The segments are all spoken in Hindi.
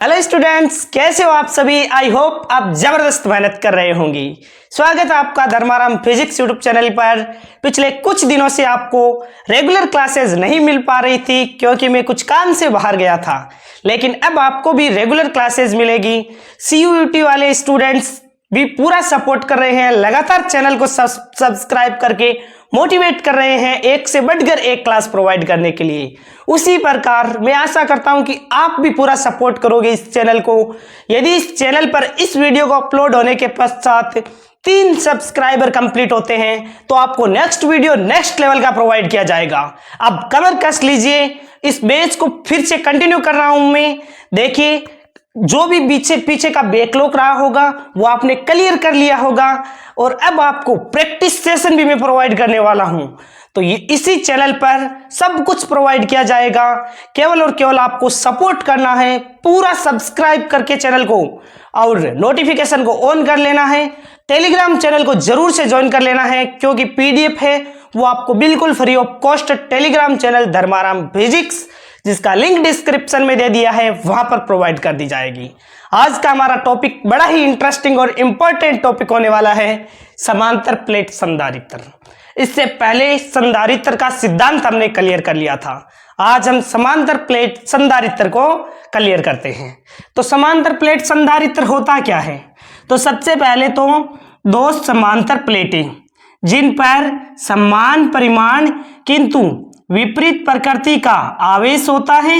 हेलो स्टूडेंट्स, कैसे हो आप सभी। आई होप आप जबरदस्त मेहनत कर रहे होंगे। स्वागत है आपका धर्माराम फिजिक्स यूट्यूब चैनल पर। पिछले कुछ दिनों से आपको रेगुलर क्लासेस नहीं मिल पा रही थी क्योंकि मैं कुछ काम से बाहर गया था, लेकिन अब आपको भी रेगुलर क्लासेस मिलेगी। CUET वाले स्टूडेंट्स भी पूरा सपोर्ट कर रहे हैं, लगातार चैनल को सब्सक्राइब करके मोटिवेट कर रहे हैं एक से बढ़कर एक क्लास प्रोवाइड करने के लिए। उसी प्रकार मैं आशा करता हूं कि आप भी पूरा सपोर्ट करोगे इस चैनल को। यदि इस चैनल पर इस वीडियो को अपलोड होने के पश्चात 3 सब्सक्राइबर कंप्लीट होते हैं तो आपको नेक्स्ट वीडियो नेक्स्ट लेवल का प्रोवाइड किया जाएगा। अब कमर कस लीजिए, इस बैच को फिर से कंटिन्यू कर रहा हूं मैं। देखिए, जो भी पीछे का बैकलॉग रहा होगा वो आपने क्लियर कर लिया होगा और अब आपको प्रैक्टिस सेशन भी मैं प्रोवाइड करने वाला हूं। तो ये इसी चैनल पर सब कुछ प्रोवाइड किया जाएगा। केवल और केवल आपको सपोर्ट करना है, पूरा सब्सक्राइब करके चैनल को और नोटिफिकेशन को ऑन कर लेना है। टेलीग्राम चैनल को जरूर से ज्वाइन कर लेना है क्योंकि PDF है वो आपको बिल्कुल free of cost Telegram channel Dharmaram physics, जिसका लिंक डिस्क्रिप्शन में दे दिया है, वहां पर प्रोवाइड कर दी जाएगी। आज का हमारा टॉपिक बड़ा ही इंटरेस्टिंग और इंपॉर्टेंट टॉपिक होने वाला है, समांतर प्लेट संधारित्र। इससे पहले संधारित्र का सिद्धांत हमने क्लियर कर लिया था। आज हम समांतर प्लेट संधारित्र को क्लियर करते हैं। तो समांतर प्लेट संधारित्र होता क्या है? तो सबसे पहले तो दो समांतर प्लेटें जिन पर समान परिमाण किंतु विपरीत प्रकृति का आवेश होता है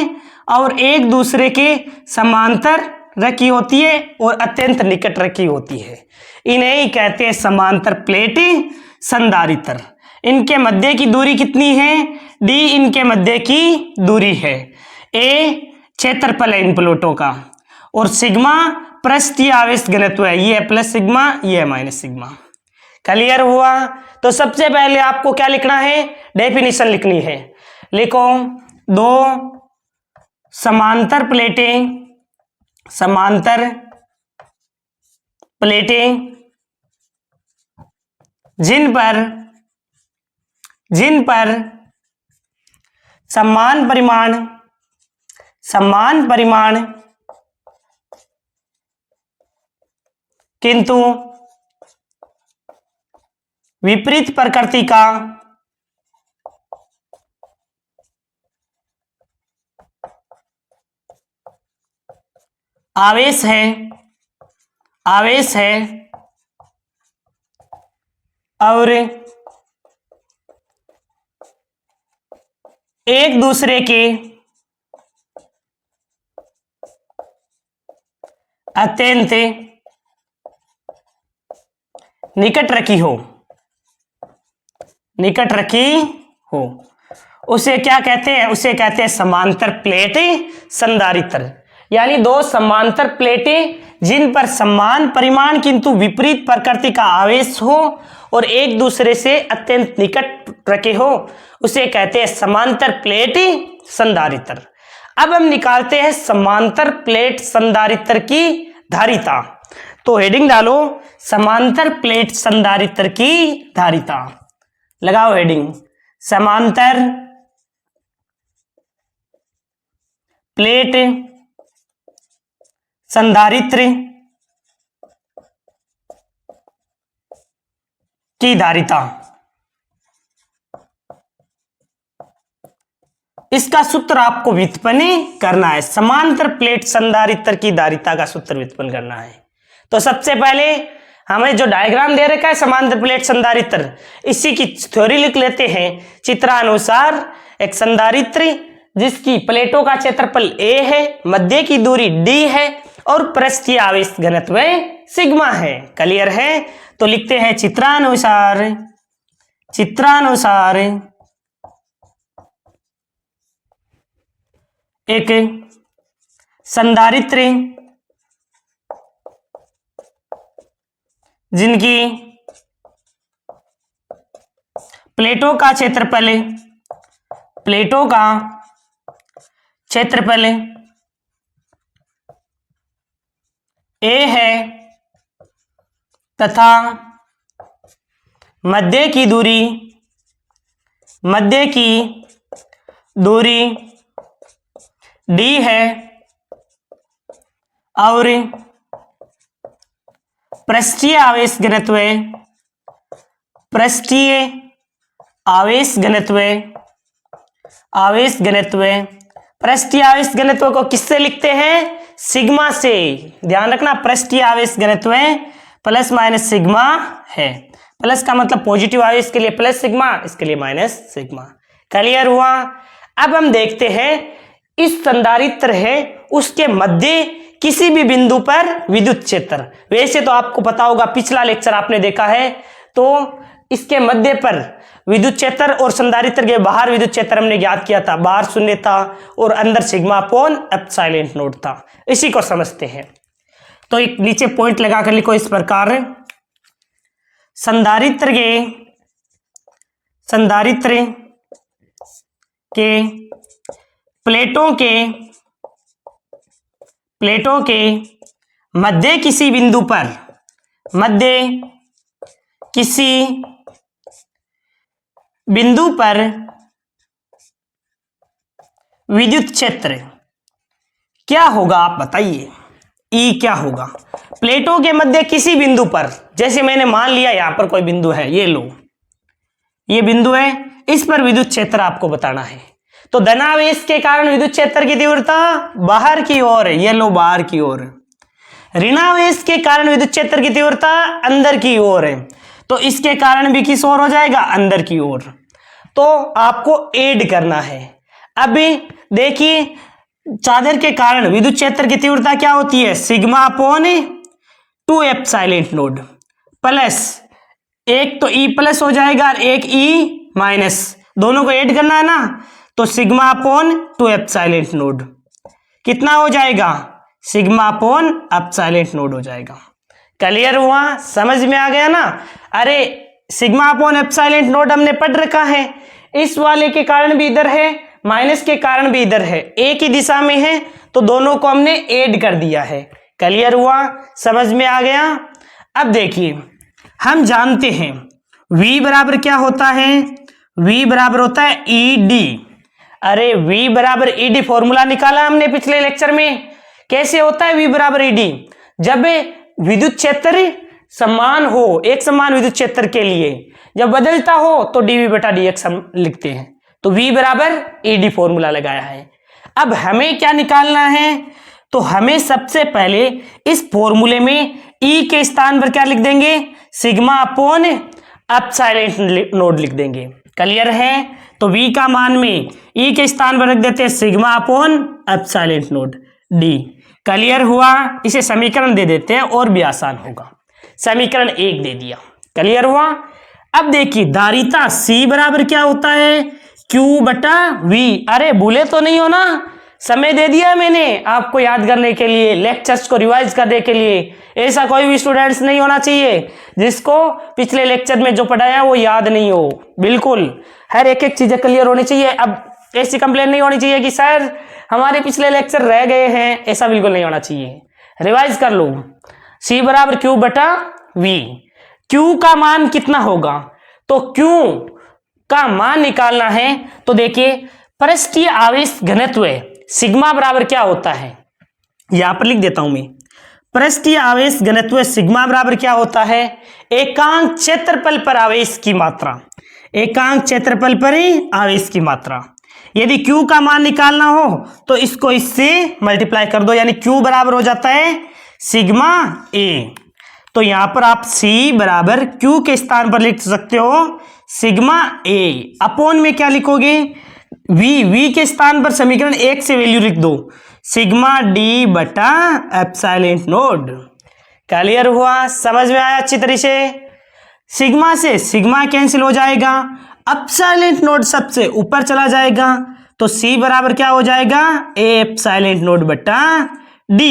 और एक दूसरे के समांतर रखी होती है और अत्यंत निकट रखी होती है, इन्हें ही कहते हैं समांतर प्लेटें संधारित्र। इनके मध्य की दूरी कितनी है? D इनके मध्य की दूरी है। A क्षेत्रफल है इन प्लेटों का और सिग्मा पृष्ठीय आवेश घनत्व है, ये प्लस सिग्मा, ये माइनस सिग्मा। क्लियर हुआ? तो सबसे पहले आपको क्या लिखना है? डेफिनेशन लिखनी है। लिखो, दो समांतर प्लेटें जिन पर समान परिमाण किंतु विपरीत प्रकृति का आवेश है और एक दूसरे के अत्यंत निकट रखी हो, उसे क्या कहते हैं? उसे कहते हैं समांतर प्लेटें संधारित्र। यानी दो समांतर प्लेटें जिन पर समान परिमाण किंतु विपरीत प्रकृति का आवेश हो और एक दूसरे से अत्यंत निकट रखे हो, उसे कहते हैं समांतर प्लेटें संधारित्र। अब हम निकालते हैं समांतर प्लेट संधारित्र की धारिता। तो हेडिंग डालो, समांतर प्लेट संधारित्र की धारिता। लगाओ हेडिंग, समांतर प्लेट संधारित्र की धारिता। इसका सूत्र आपको व्युत्पन्न करना है। समांतर प्लेट संधारित्र की धारिता का सूत्र व्युत्पन्न करना है। तो सबसे पहले हमें जो डायग्राम दे रखा है समांतर प्लेट संधारित्र, इसी की थ्योरी लिख लेते हैं। चित्रानुसार एक संधारित्र जिसकी प्लेटों का क्षेत्रफल A है, मध्य की दूरी D है और पृष्ठीय आवेश घनत्व सिग्मा है। क्लियर है? तो लिखते हैं चित्रानुसार एक संधारित्र जिनकी प्लेटों का क्षेत्रफल A है तथा मध्य की दूरी D है और पृष्ठीय आवेश घनत्व, पृष्ठीय आवेश घनत्व, आवेश घनत्व, पृष्ठीय आवेश घनत्व को किससे लिखते हैं? सिग्मा से। ध्यान रखना, पृष्ठीय आवेश घनत्व प्लस माइनस सिग्मा है। प्लस का मतलब पॉजिटिव आवेश के लिए प्लस सिग्मा, इसके लिए माइनस सिग्मा। क्लियर हुआ? अब हम देखते हैं इस संधारित्र है उसके मध्य किसी भी बिंदु पर विद्युत क्षेत्र। वैसे तो आपको पता होगा, पिछला लेक्चर आपने देखा है, तो इसके मध्य पर विद्युत क्षेत्र और संधारित्र के बाहर विद्युत क्षेत्र हमने ज्ञात किया था। बाहर शून्य था और अंदर सिग्मा अपॉन एप्सिलॉन नॉट था। इसी को समझते हैं। तो एक नीचे पॉइंट लगाकर लिखो इस प्रकार, संधारित्र के प्लेटों के मध्य किसी बिंदु पर, मध्य किसी बिंदु पर विद्युत क्षेत्र क्या होगा? आप बताइए, ई क्या होगा? प्लेटों के मध्य किसी बिंदु पर, जैसे मैंने मान लिया यहां पर कोई बिंदु है, ये लो, ये बिंदु है, इस पर विद्युत क्षेत्र आपको बताना है। तो धनावेश के कारण विद्युत क्षेत्र की तीव्रता बाहर की ओर है, ये लो बाहर की ओर। ऋणावेश के कारण विद्युत क्षेत्र की तीव्रता अंदर की ओर है, तो इसके कारण भी किस ओर हो जाएगा? अंदर की ओर। तो आपको ऐड करना है। अभी देखिए, चादर के कारण विद्युत क्षेत्र की तीव्रता क्या होती है? Sigma upon 2 epsilon not plus, एक तो ई प्लस हो जाएगा और एक ई माइनस, दोनों को ऐड करना है ना, तो सिग्मा अपॉन 2 एप्सिलॉन नॉट कितना हो जाएगा? सिग्मा अपॉन एप्सिलॉन नॉट हो जाएगा। क्लियर हुआ? समझ में आ गया ना? अरे सिग्मा अपॉन एप्सिलॉन नॉट हमने पढ़ रखा है, इस वाले के कारण भी इधर है, माइनस के कारण भी इधर है, एक ही दिशा में है, तो दोनों को हमने ऐड कर दिया है। क्लियर हुआ? समझ में आ गया? अब देखिए, हम जानते हैं V बराबर क्या होता है? V बराबर होता है ED। अरे V बराबर ED फॉर्मूला निकाला हमने पिछले लेक्चर में। कैसे होता है V बराबर ED? जब विद्युत क्षेत्र समान हो, एक समान विद्युत क्षेत्र के लिए जब बदलता हो तो dV बटा dx हम लिखते हैं। तो V बराबर ED फॉर्मूला लगाया है। अब हमें क्या निकालना है? तो हमें सबसे पहले इस फॉर्मूले में E के स्थान पर क्या लिख देंगे? सिग्मा अपॉन एप्सिलॉन नॉट लिख देंगे। क्लियर है? तो V का मान में E के स्थान पर रख देते हैं sigma upon epsilon not D। Clear हुआ? इसे समीकरण दे देते हैं और भी आसान होगा। समीकरण 1 दे दिया। क्लियर हुआ? अब देखिए, धारिता C बराबर क्या होता है? Q बटा V। अरे भूले तो नहीं हो ना? समय दे दिया मैंने आपको याद करने के लिए, लेक्चर्स को रिवाइज करने के लिए। ऐसा कोई भी स्टूडेंट्स नहीं होना चाहिए जिसको पिछले लेक्चर में जो पढ़ाया वो याद नहीं हो। बिल्कुल हर एक चीजें क्लियर होनी चाहिए। अब ऐसी कंप्लेन नहीं होनी चाहिए कि सर हमारे पिछले लेक्चर रह गए हैं, ऐसा बिल्कुल नहीं होना चाहिए। रिवाइज कर लो। C बराबर Q बटा V। Q का मान कितना होगा? तो Q का मान निकालना है तो देखिए, पृष्ठीय आवेश घनत्व सिग्मा बराबर क्या होता है? यहां पर लिख देता हूं मैं। पृष्ठीय आवेश घनत्व सिग्मा बराबर क्या होता है? एकांक क्षेत्रफल पर आवेश की मात्रा। एकांक क्षेत्रफल पर ही आवेश की मात्रा। यदि Q का मान निकालना हो तो इसको इससे मल्टीप्लाई कर दो, यानी Q बराबर हो जाता है सिग्मा A। तो यहां पर आप C बराबर Q के स्थान पर लिख सकते हो सिग्मा A। अपॉन में क्या लिखोगे? V के स्थान पर समीकरण 1 से वैल्यू लिख दो, सिग्मा D बटा एप्सिलॉन नॉट। क्लियर हुआ? समझ में आया अच्छी तरह से? सिग्मा से सिग्मा कैंसिल हो जाएगा, एप्सिलॉन नॉट सबसे ऊपर चला जाएगा, तो C बराबर क्या हो जाएगा? A एप्सिलॉन नॉट बटा D।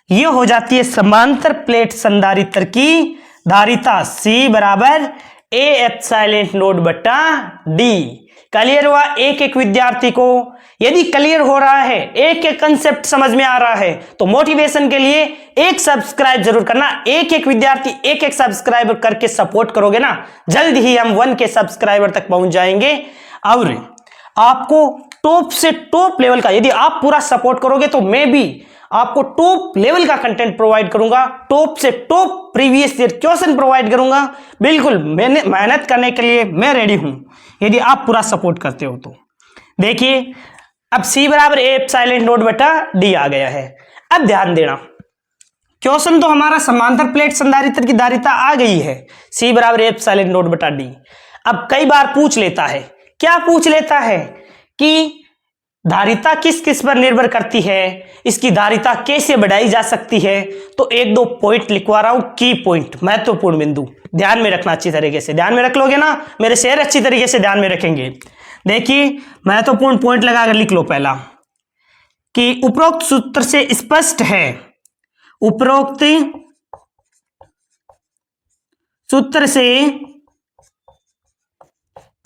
ये हो जाती है समांतर प्लेट संधारित्र की धारिता C बराबर A एप्सिलॉन नॉट बटा D। क्लियर हुआ? एक एक विद्यार्थी को यदि क्लियर हो रहा है, एक एक कंसेप्ट समझ में आ रहा है, तो मोटिवेशन के लिए एक सब्सक्राइब जरूर करना। एक एक विद्यार्थी एक एक सब्सक्राइबर करके सपोर्ट करोगे ना, जल्द ही हम 1 के सब्सक्राइबर तक पहुंच जाएंगे। और आपको टॉप से टॉप लेवल का यदि आप पूरा सपोर्ट करोगे तो मैं भी आपको टॉप लेवल का कंटेंट प्रोवाइड करूंगा, टॉप से top previous year question provide करूंगा। बिल्कुल मैंने मेहनत करने के लिए मैं रेडी हूं, यदि आप पूरा सपोर्ट करते हो तो। देखिए अब C बराबर ए एप्सिलॉन नॉट बटा डी आ गया है। अब ध्यान देना, क्वेश्चन तो हमारा समांतर प्लेट संधारित्र की धारिता आ गई है, C बराबर ए एप्सिलॉन नॉट बटा डी। अब कई बार पूछ लेता है, क्या पूछ लेता है कि धारिता किस किस पर निर्भर करती है, इसकी धारिता कैसे बढ़ाई जा सकती है। तो एक दो पॉइंट लिखवा रहा हूं, की पॉइंट, महत्वपूर्ण बिंदु ध्यान में रखना। अच्छी तरीके से ध्यान में रख लोगे ना, मेरे शेर अच्छी तरीके से ध्यान में रखेंगे। देखिए महत्वपूर्ण पॉइंट लगाकर लिख लो। पहला कि उपरोक्त सूत्र से स्पष्ट है, उपरोक्त सूत्र से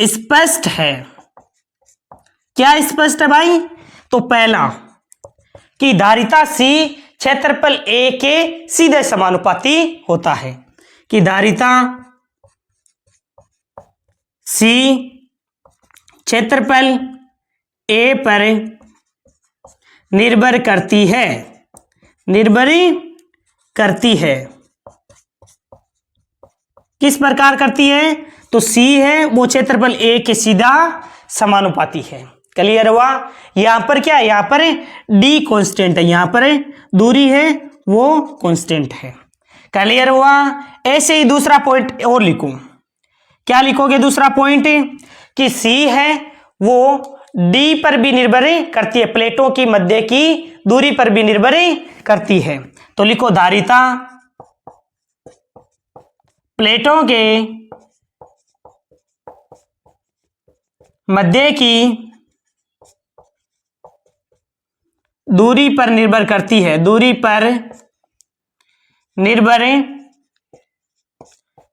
स्पष्ट है। क्या स्पष्ट है भाई? तो पहला कि धारिता C क्षेत्रफल A के सीधे समानुपाती होता है, कि धारिता C क्षेत्रफल A पर निर्भर करती है, निर्भर करती है। किस प्रकार करती है? तो C है वो क्षेत्रफल A के सीधा समानुपाती है। क्लियर हुआ? यहां पर क्या है, यहां पर D कांस्टेंट है, यहां पर दूरी है वो कांस्टेंट है। क्लियर हुआ? ऐसे ही दूसरा पॉइंट और लिखो। क्या लिखोगे दूसरा पॉइंट? कि C है वो D पर भी निर्भर करती है, प्लेटों की मध्य की दूरी पर भी निर्भर करती है। तो लिखो धारिता प्लेटों के मध्य की दूरी पर निर्भर करती है, दूरी पर निर्भर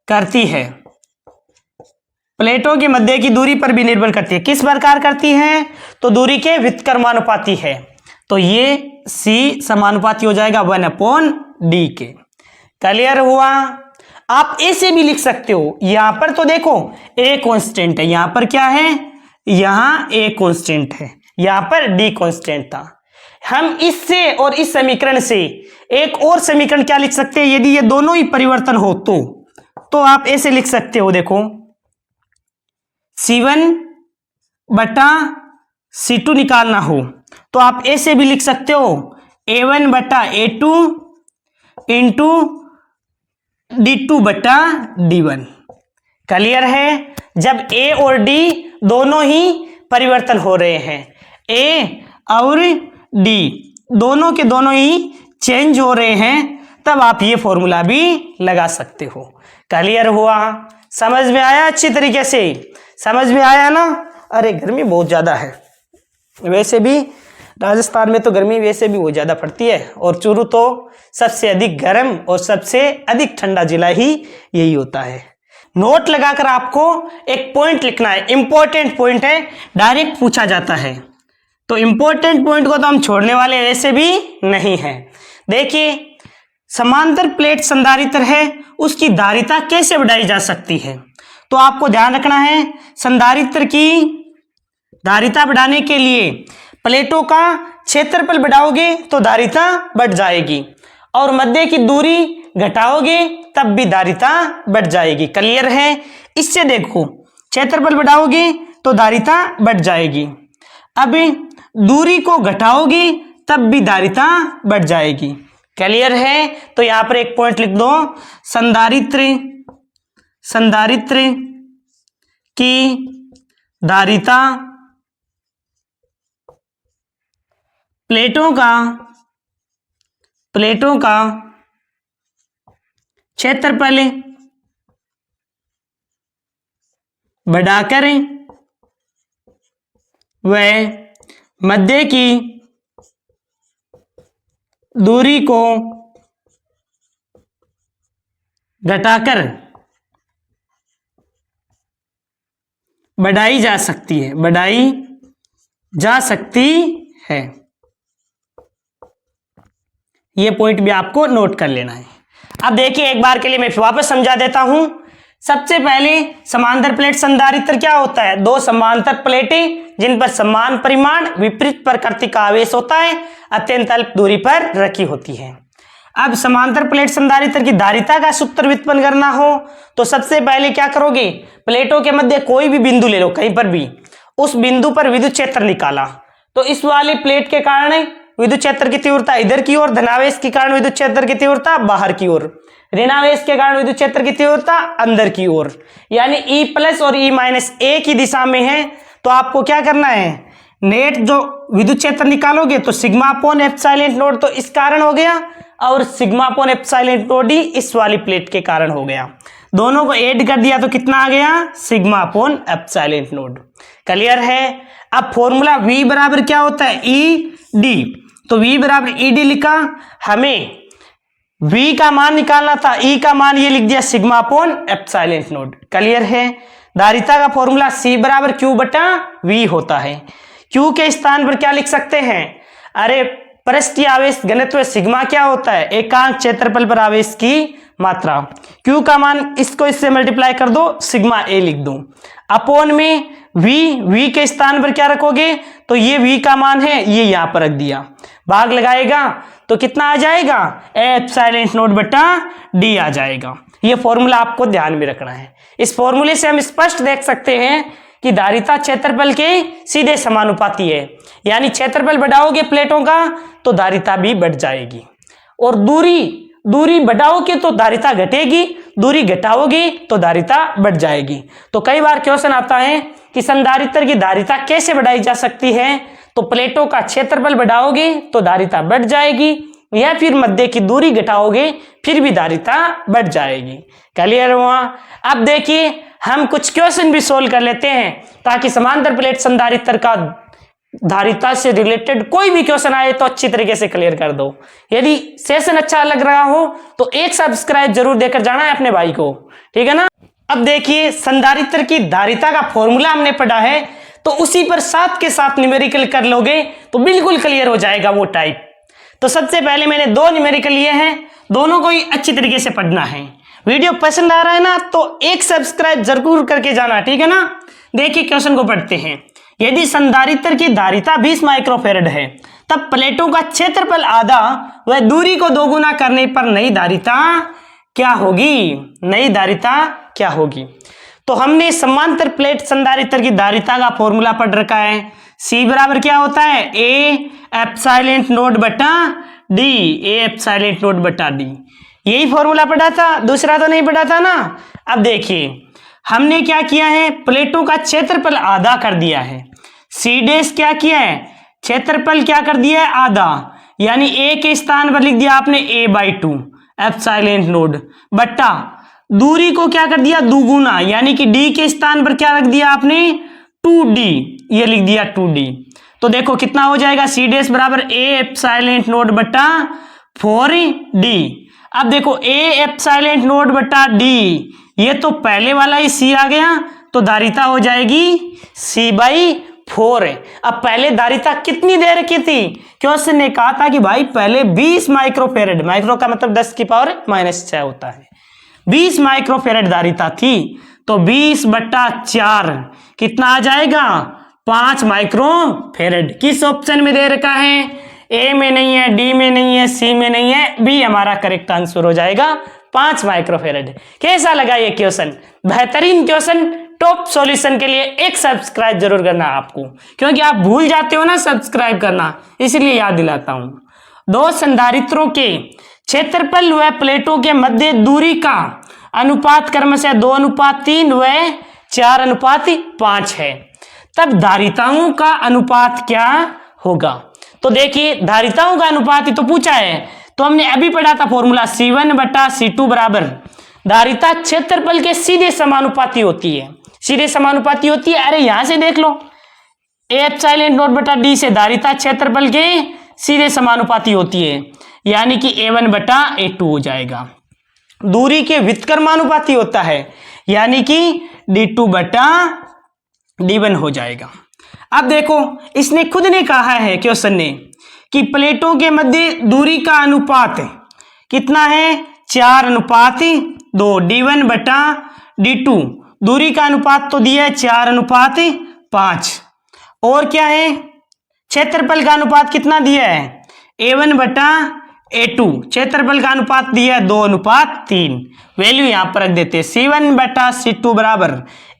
करती है, प्लेटों के मध्य की दूरी पर भी निर्भर करती है। किस प्रकार करती है? तो दूरी के व्युत्क्रमानुपाती है। तो ये C समानुपाती हो जाएगा 1/d के। क्लियर हुआ? आप ऐसे भी लिख सकते हो, यहां पर तो देखो A कांस्टेंट है, यहां पर क्या है, यहां A कांस्टेंट है, यहां पर D कांस्टेंट था। हम इससे और इस समीकरण से एक और समीकरण क्या लिख सकते हैं, यदि ये दोनों ही परिवर्तन हो तो आप ऐसे लिख सकते हो। देखो C1 बटा C2 निकालना हो तो आप ऐसे भी लिख सकते हो, A1 बटा A2 इंटू D2 बटा D1। क्लियर है? जब A और D दोनों ही परिवर्तन हो रहे हैं, A और D दोनों के दोनों ही चेंज हो रहे हैं, तब आप ये फॉर्मूला भी लगा सकते हो। क्लियर हुआ? समझ में आया? अच्छी तरीके से समझ में आया ना? अरे गर्मी बहुत ज़्यादा है, वैसे भी राजस्थान में तो गर्मी वैसे भी बहुत ज़्यादा पड़ती है, और चूरू तो सबसे अधिक गर्म और सबसे अधिक ठंडा जिला ही यही होता है। नोट लगाकर आपको एक पॉइंट लिखना है, इंपॉर्टेंट पॉइंट है, डायरेक्ट पूछा जाता है, तो इंपॉर्टेंट पॉइंट को तो हम छोड़ने वाले वैसे भी नहीं है। देखिए समांतर प्लेट संधारित्र है, उसकी धारिता कैसे बढ़ाई जा सकती है? तो आपको ध्यान रखना है, संधारित्र की धारिता बढ़ाने के लिए प्लेटों का क्षेत्रफल बढ़ाओगे तो धारिता बढ़ जाएगी, और मध्य की दूरी घटाओगे तब भी धारिता बढ़ जाएगी। क्लियर है? इससे देखो क्षेत्रफल बढ़ाओगे तो धारिता बढ़ जाएगी, अब दूरी को घटाओगे तब भी धारिता बढ़ जाएगी। क्लियर है? तो यहां पर एक पॉइंट लिख दो, संधारित्र की धारिता प्लेटों का क्षेत्रफल बढ़ाकर वह मध्य की दूरी को घटाकर बढ़ाई जा सकती है, बढ़ाई जा सकती है। ये पॉइंट भी आपको नोट कर लेना है। अब देखिए एक बार के लिए मैं वापस समझा देता हूं सबसे पहले समांतर प्लेट संधारित्र क्या होता है? दो समांतर प्लेटें जिन पर समान परिमाण विपरीत प्रकृति का आवेश होता है अत्यंत अल्प दूरी पर रखी होती है। अब समांतर प्लेट संधारित्र की धारिता का सूत्र व्युत्पन्न करना हो तो सबसे पहले क्या करोगे? प्लेटों के मध्य कोई भी बिंदु ले लो, कहीं पर भी, उस बिंदु पर विद्युत क्षेत्र निकाला तो इस वाली प्लेट के कारण विद्युत क्षेत्र की तीव्रता इधर की ओर, धनावेश के कारण विद्युत क्षेत्र की तीव्रता बाहर की ओर, ऋणावेश के कारण विद्युत क्षेत्र की तीव्रता अंदर की ओर, यानी E प्लस और E माइनस ए की दिशा में है। तो आपको क्या करना है? नेट जो विद्युत क्षेत्र निकालोगे तो सिग्मा अपॉन एप्सिलॉन नॉट तो इस कारण हो गया और sigma upon epsilon not D इस वाली प्लेट के कारण हो गया। दोनों को ऐड कर दिया तो कितना आ गया? Sigma upon epsilon not. Clear है? अब फॉर्मूला V बराबर क्या होता है? E D. तो V बराबर ई डी लिखा, हमें V का मान निकालना था, E का मान ये लिख दिया sigma upon epsilon not. Clear है? धारिता का फॉर्मूला C बराबर Q बटा V होता है। Q के स्थान पर क्या लिख सकते हैं? अरे पृष्ठीय आवेश घनत्व सिग्मा क्या होता है? एकांक क्षेत्रफल पर आवेश की मात्रा। Q का मान इसको इससे मल्टीप्लाई कर दो, सिग्मा A लिख दो, अपॉन में V के स्थान पर क्या रखोगे? तो ये V का मान है, ये यहां पर रख दिया, भाग लगाएगा तो कितना आ जाएगा? एप्सिलॉन नॉट बटा डी आ जाएगा। ये फॉर्मूला आपको ध्यान में रखना है। इस फॉर्मूले से हम स्पष्ट देख सकते हैं कि धारिता क्षेत्रफल के सीधे समानुपाती है, यानी क्षेत्रफल बढ़ाओगे प्लेटों का तो धारिता भी बढ़ जाएगी, और दूरी बढ़ाओगे तो धारिता घटेगी, दूरी घटाओगे तो धारिता बढ़ जाएगी। तो कई बार क्वेश्चन आता है कि संधारित्र की धारिता कैसे बढ़ाई जा सकती है? तो प्लेटों का क्षेत्रफल बढ़ाओगे तो धारिता बढ़ जाएगी, या फिर मध्य की दूरी घटाओगे फिर भी धारिता बढ़ जाएगी। क्लियर हुआ? अब देखिए हम कुछ क्वेश्चन भी सोल्व कर लेते हैं ताकि समांतर प्लेट संधारित्र का धारिता से रिलेटेड कोई भी क्वेश्चन आए तो अच्छी तरीके से क्लियर कर दो। यदि सेशन अच्छा लग रहा हो तो एक सब्सक्राइब जरूर देकर जाना है अपने भाई को, ठीक है ना? अब देखिए संधारित्र की धारिता का फॉर्मूला हमने पढ़ा है, तो उसी पर साथ के साथ न्यूमेरिकल कर लोगे तो बिल्कुल क्लियर हो जाएगा वो टाइप। तो सबसे पहले मैंने दो न्यूमेरिकल लिए हैं, दोनों को ही अच्छी तरीके से पढ़ना है। वीडियो पसंद आ रहा है ना तो एक सब्सक्राइब जरूर करके जाना, ठीक है ना? देखिए क्वेश्चन को पढ़ते हैं। यदि संधारित्र की धारिता 20 माइक्रोफेरेड है तब प्लेटों का क्षेत्रफल आधा व दूरी को दोगुना करने पर नई धारिता क्या होगी? नई धारिता क्या होगी? तो हमने समांतर प्लेट संधारित्र की धारिता का फॉर्मूला पढ़ रखा है। C बराबर क्या होता है? ए एप्सिलॉन नॉट बटा डी, ए एप्सिलॉन नॉट बटा डी। यही फॉर्मूला पढ़ा था, दूसरा तो नहीं पढ़ा था ना। अब देखिए हमने क्या किया है? प्लेटों का क्षेत्रफल आधा कर दिया है। C डैश क्या किया है? क्षेत्रफल क्या कर दिया है? आधा, यानी ए के स्थान पर लिख दिया आपने a/2 एप्सिलॉन नॉट बटा दूरी को क्या कर दिया? दुगुना, यानी कि d के स्थान पर क्या रख दिया आपने? 2d, ये लिख दिया 2d। तो देखो कितना हो जाएगा? C डैश बराबर a एप्सिलॉन नॉट बटा 4d। अब देखो a एप्सिलॉन नॉट बटा d, ये तो पहले वाला ही C आ गया, तो धारिता हो जाएगी C/4। अब पहले धारिता कितनी दे रखी थी? क्वेश्चन ने कहा था कि भाई पहले 20 माइक्रोफेरेड, माइक्रो का मतलब 10 की पावर -6 होता है, 20 माइक्रोफेरेड धारिता थी, तो 20/4 कितना आ जाएगा? 5 माइक्रोफेरेड। किस ऑप्शन में दे रखा है? ए में नहीं है, डी में नहीं है, सी में नहीं है, बी हमारा करेक्ट आंसर हो जाएगा 5 माइक्रोफेरेड। कैसा लगा ये क्वेश्चन? बेहतरीन क्वेश्चन। टॉप सॉल्यूशन के लिए एक सब्सक्राइब जरूर करना आपको, क्योंकि आप भूल जाते हो ना सब्सक्राइब करना, इसलिए याद दिलाता हूं। दो संधारित्रों के क्षेत्रफल व प्लेटों के मध्य दूरी का अनुपात क्रमशः 2:3 व 4:5 है, तब धारिताओं का अनुपात क्या होगा? तो देखिए धारिताओं का अनुपात ही तो पूछा है, तो हमने अभी पढ़ा था फॉर्मूला C1/C2 बराबर धारिता क्षेत्रफल के सीधे समानुपाती होती है। सीधे समानुपाती होती है, अरे यहां से देख लो, ए एप्सिलॉन नॉट बटा डी से धारिता क्षेत्रफल के सीधे समानुपाती होती है, यानी कि A1/A2 हो जाएगा। दूरी के व्युत्क्रमानुपाती होता है, यानी कि D2/D1 हो जाएगा। अब देखो इसने खुद ने कहा है क्वेश्चन ने कि प्लेटों के मध्य दूरी का अनुपात कितना है? 4:2, D1/ D2, दूरी का अनुपात तो दिया है 4:5। और क्या है, क्षेत्रफल का अनुपात कितना दिया है, A1/A2, क्षेत्रफल का अनुपात दिया है 2:3। वैल्यू यहां पर रख देते हैं, C1/C2 बराबर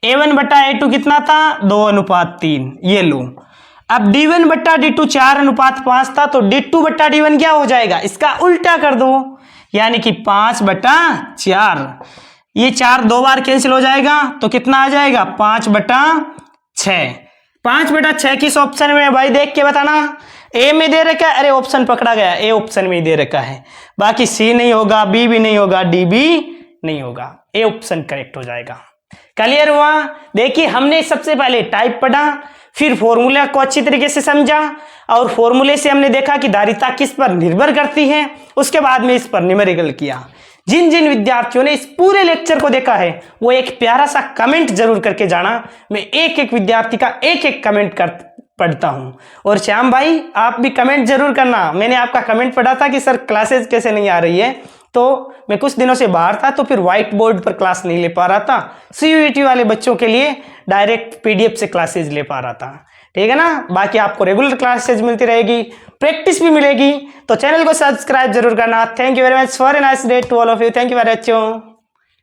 A1/A2 कितना था, 2:3। ये लो, अब D1/D2 4:5 था, तो D2/D1 क्या हो जाएगा, इसका उल्टा कर दो, यानी कि 5/4। ये 4 दो बार कैंसिल हो जाएगा, तो कितना आ जाएगा, 5/6। 5/6 किस ऑप्शन में है भाई, देख के बताना। ए में दे रखा है, अरे ऑप्शन पकड़ा गया, ए ऑप्शन में ही दे रखा है, बाकी सी नहीं होगा, बी भी नहीं होगा, डी भी नहीं होगा, ए ऑप्शन करेक्ट हो जाएगा। क्लियर हुआ। देखिए हमने सबसे पहले टाइप पढ़ा, फिर फॉर्मूला को अच्छी तरीके से समझा, और फॉर्मूले से हमने देखा कि धारिता किस पर निर्भर करती है, उसके बाद में इस पर न्यूमेरिकल किया। जिन जिन विद्यार्थियों ने इस पूरे लेक्चर को देखा है वो एक प्यारा सा कमेंट जरूर करके जाना, मैं एक एक विद्यार्थी का एक एक कमेंट पढ़ता हूं। और श्याम भाई आप भी कमेंट जरूर करना, मैंने आपका कमेंट पढ़ा था कि सर क्लासेस कैसे नहीं आ रही है, तो मैं कुछ दिनों से बाहर था, तो फिर व्हाइट बोर्ड पर क्लास नहीं ले पा रहा था, CUET वाले बच्चों के लिए डायरेक्ट PDF से क्लासेस ले पा रहा था, ठीक है ना। बाकी आपको रेगुलर क्लासेस मिलती रहेगी, प्रैक्टिस भी मिलेगी, तो चैनल को सब्सक्राइब जरूर करना। Thank you very much, for a nice day to all of you, thank you very much.